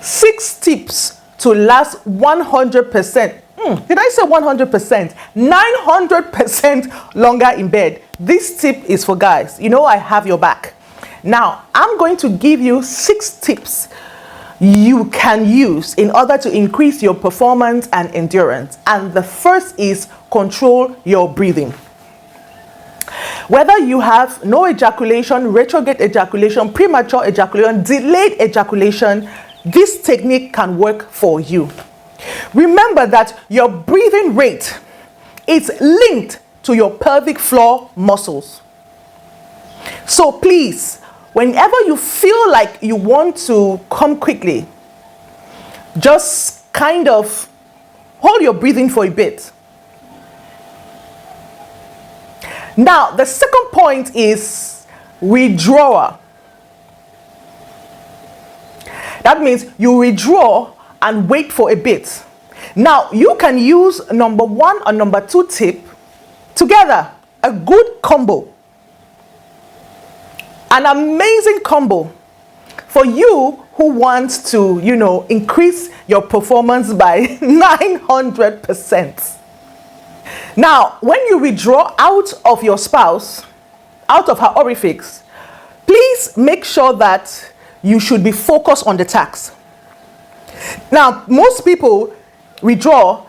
6 tips to last 100%. Did I say 100%? 900% longer in bed. This tip is for guys. You know I have your back. Now, I'm going to give you 6 tips you can use in order to increase your performance and endurance. And the first is control your breathing. Whether you have no ejaculation, retrograde ejaculation, premature ejaculation, delayed ejaculation, this technique can work for you. Remember that your breathing rate is linked to your pelvic floor muscles. So please, whenever you feel like you want to come quickly, just kind of hold your breathing for a bit. Now, the second point is withdrawal. That means you withdraw and wait for a bit. Now, you can use number 1 or number 2 tip together, a good combo. An amazing combo for you who wants to, increase your performance by 900%. Now, when you withdraw out of your spouse, out of her orifice, please make sure that you should be focused on the task. Now, most people withdraw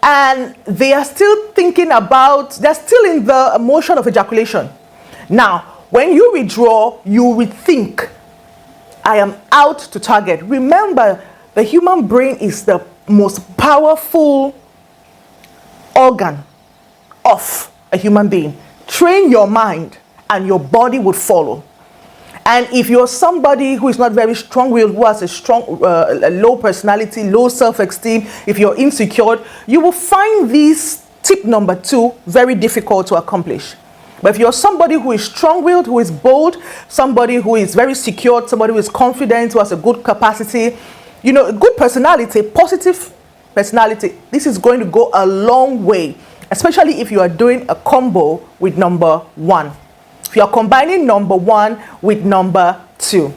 and they are still thinking about, they're still in the emotion of ejaculation. Now, when you withdraw, you will think, I am out to target. Remember, the human brain is the most powerful organ of a human being. Train your mind and your body would follow. And if you're somebody who is not very strong-willed, who has a low personality, low self-esteem, if you're insecure, you will find this tip number 2 very difficult to accomplish. But if you're somebody who is strong-willed, who is bold, somebody who is very secure, somebody who is confident, who has a good capacity, a good personality, positive personality, this is going to go a long way, especially if you are doing a combo with number 1. If you are combining number 1 with number 2.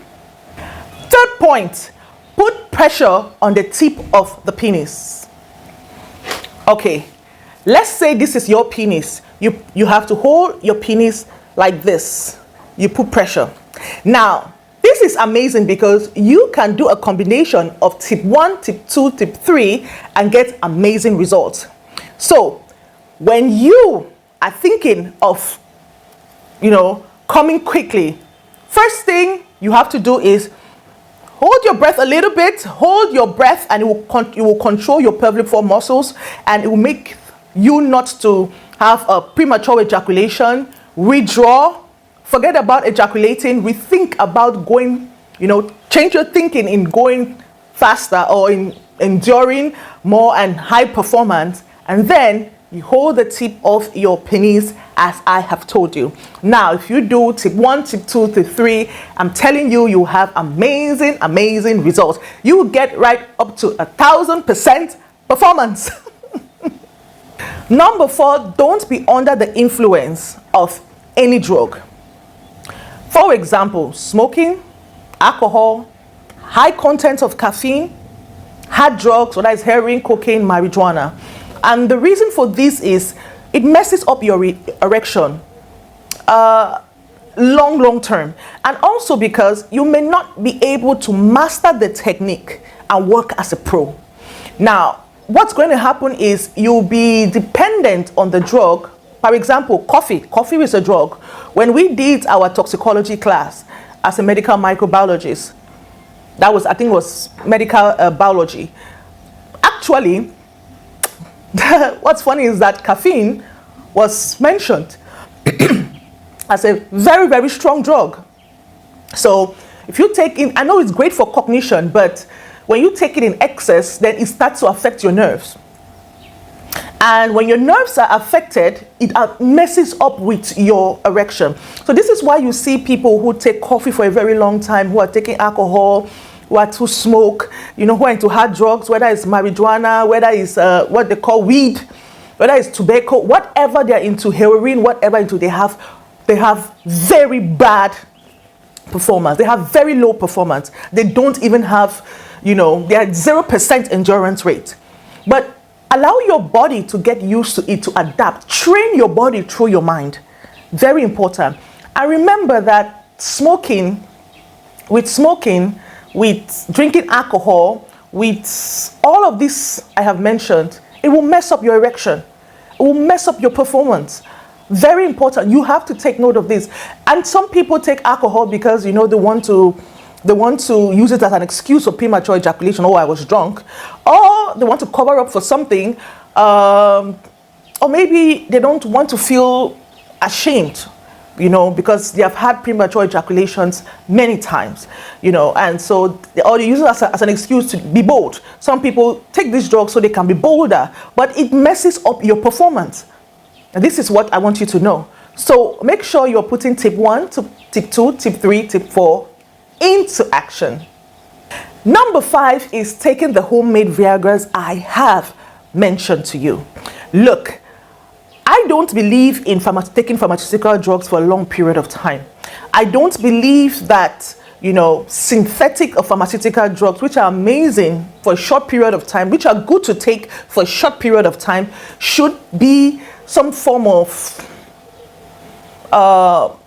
Third point, put pressure on the tip of the penis. Okay, let's say this is your penis. You have to hold your penis like this. You put pressure. Now, this is amazing because you can do a combination of tip 1, tip 2, tip 3 and get amazing results. So, when you are thinking of coming quickly, first thing you have to do is hold your breath a little bit, hold your breath, and it will control your pelvic floor muscles, and it will make you not to have a premature ejaculation. Withdraw, forget about ejaculating, rethink about going, change your thinking in going faster or in enduring more and high performance, and then you hold the tip of your penis as I have told you. Now, if you do tip 1, tip 2, tip 3, I'm telling you, you have amazing, amazing results. You will get right up to 1,000% performance. Number 4, don't be under the influence of any drug. For example, smoking, alcohol, high content of caffeine, hard drugs, whether it's heroin, cocaine, marijuana. And the reason for this is it messes up your erection long term. And also because you may not be able to master the technique and work as a pro. Now, what's going to happen is you'll be dependent on the drug. For example, coffee. Coffee is a drug. When we did our toxicology class as a medical microbiologist, that was, I think it was medical biology. Actually, what's funny is that caffeine was mentioned as a very, very strong drug. So if you take in, I know it's great for cognition, but when you take it in excess, then it starts to affect your nerves. And when your nerves are affected, it messes up with your erection. So this is why you see people who take coffee for a very long time, who are taking alcohol, who are to smoke, who are into hard drugs, whether it's marijuana, whether it's what they call weed, whether it's tobacco, whatever they're into, heroin, whatever into, they have very bad performance. They have very low performance. They don't even have they're at 0% endurance rate. But allow your body to get used to it, to adapt. Train your body through your mind. Very important. And remember that with drinking alcohol, with all of this I have mentioned, it will mess up your erection. It will mess up your performance. Very important. You have to take note of this. And some people take alcohol because, they want to use it as an excuse for premature ejaculation. Oh, I was drunk. Or they want to cover up for something. Or maybe they don't want to feel ashamed, because they have had premature ejaculations many times, and so they use it as an excuse to be bold. Some people take this drug so they can be bolder, but it messes up your performance. And this is what I want you to know. So make sure you're putting tip 1, tip 2, tip 3, tip 4 into action. Number 5 is taking the homemade Viagras I have mentioned to you. Look, I don't believe in taking pharmaceutical drugs for a long period of time. I don't believe that, synthetic or pharmaceutical drugs, which are amazing for a short period of time, which are good to take for a short period of time, should be some form of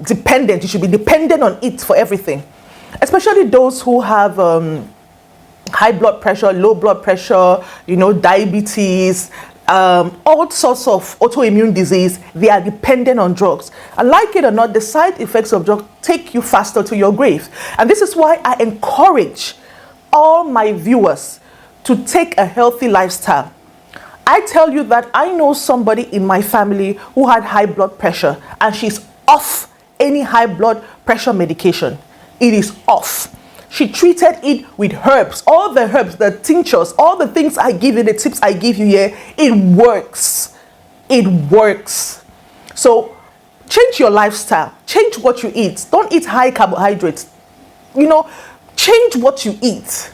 dependent. You should be dependent on it for everything. Especially those who have high blood pressure, low blood pressure, diabetes, all sorts of autoimmune disease. They are dependent on drugs. And like it or not, the side effects of drugs take you faster to your grave. And this is why I encourage all my viewers to take a healthy lifestyle. I tell you that I know somebody in my family who had high blood pressure, and she's off any high blood pressure medication. It is off. She treated it with herbs, all the herbs, the tinctures, all the things I give you, the tips I give you here. It works. It works. So change your lifestyle. Change what you eat. Don't eat high carbohydrates. Change what you eat.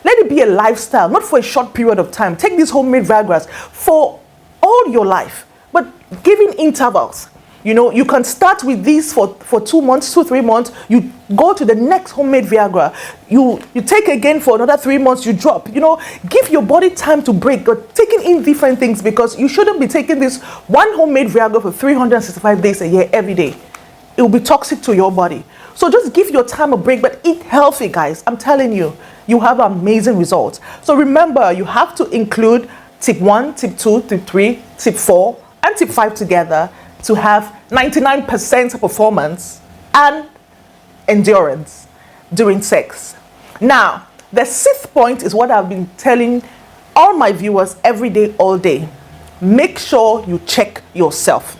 Let it be a lifestyle, not for a short period of time. Take these homemade Viagras for all your life, but giving intervals. You can start with these for 2 months, 3 months. You go to the next homemade Viagra. You take again for another 3 months, you drop. Give your body time to break, but taking in different things, because you shouldn't be taking this one homemade Viagra for 365 days a year, every day. It will be toxic to your body. So just give your time a break, but eat healthy, guys. I'm telling you, you have amazing results. So remember, you have to include tip 1, tip 2, tip 3, tip 4, and tip 5 together to have 99% performance and endurance during sex. Now, the 6th point is what I've been telling all my viewers every day, all day. Make sure you check yourself.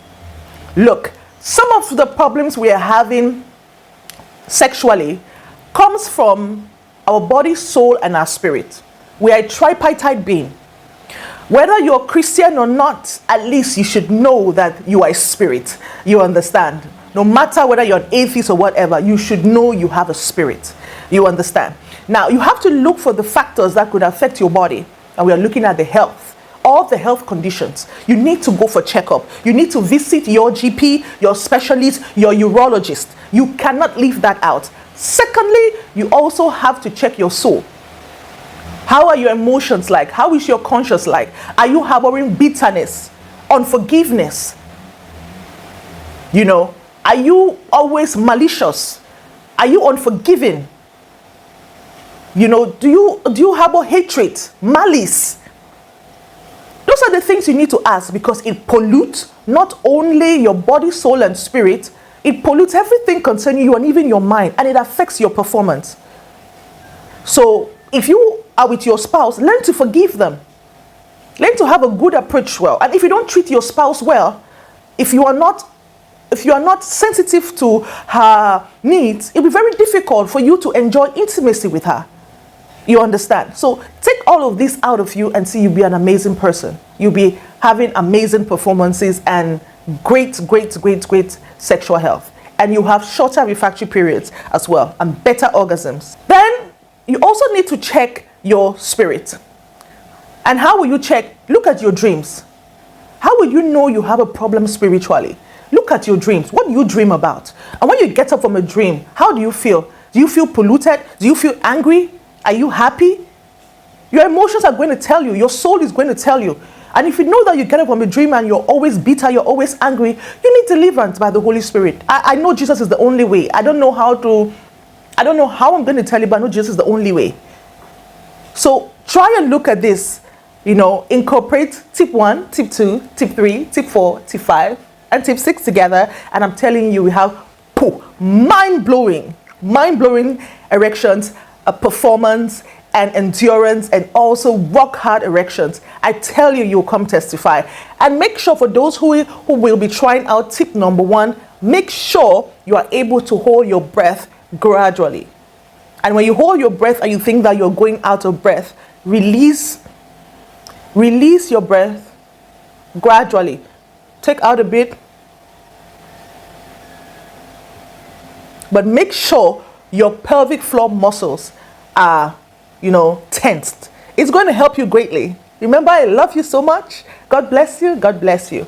Look, some of the problems we are having sexually comes from our body, soul, and our spirit. We are a tripartite being. Whether you're Christian or not, at least you should know that you are a spirit. You understand? No matter whether you're an atheist or whatever, you should know you have a spirit. You understand? Now, you have to look for the factors that could affect your body. And we are looking at the health, all the health conditions. You need to go for checkup. You need to visit your GP, your specialist, your urologist. You cannot leave that out. Secondly, you also have to check your soul. How are your emotions like? How is your conscience like? Are you harboring bitterness, unforgiveness? Are you always malicious? Are you unforgiving? Do you harbor hatred, malice? Those are the things you need to ask, because it pollutes not only your body, soul, and spirit, it pollutes everything concerning you and even your mind, and it affects your performance. So if you are with your spouse, learn to forgive them. Learn to have a good approach well. And if you don't treat your spouse well, if you are not sensitive to her needs, it'll be very difficult for you to enjoy intimacy with her. You understand? So take all of this out of you and see you'll be an amazing person. You'll be having amazing performances and great sexual health. And you have shorter refractory periods as well, and better orgasms. Then you also need to check your spirit. And how will you check? Look at your dreams. How will you know you have a problem spiritually? Look at your dreams. What do you dream about? And when you get up from a dream, how do you feel? Do you feel polluted? Do you feel angry? Are you happy? Your emotions are going to tell you. Your soul is going to tell you. And if you know that you get up from a dream and you're always bitter, you're always angry, you need deliverance by the Holy Spirit. I know Jesus is the only way. I don't know how I'm going to tell you, but I know Jesus is the only way. So try and look at this, incorporate tip 1, tip 2, tip 3, tip 4, tip 5, and tip 6 together. And I'm telling you, we have mind-blowing erections, performance, and endurance, and also rock hard erections. I tell you, you'll come testify. And make sure, for those who will be trying out tip number 1, make sure you are able to hold your breath gradually. And when you hold your breath and you think that you're going out of breath, release your breath gradually. Take out a bit, but make sure your pelvic floor muscles are tensed. It's going to help you greatly. Remember, I love you so much. God bless you. God bless you.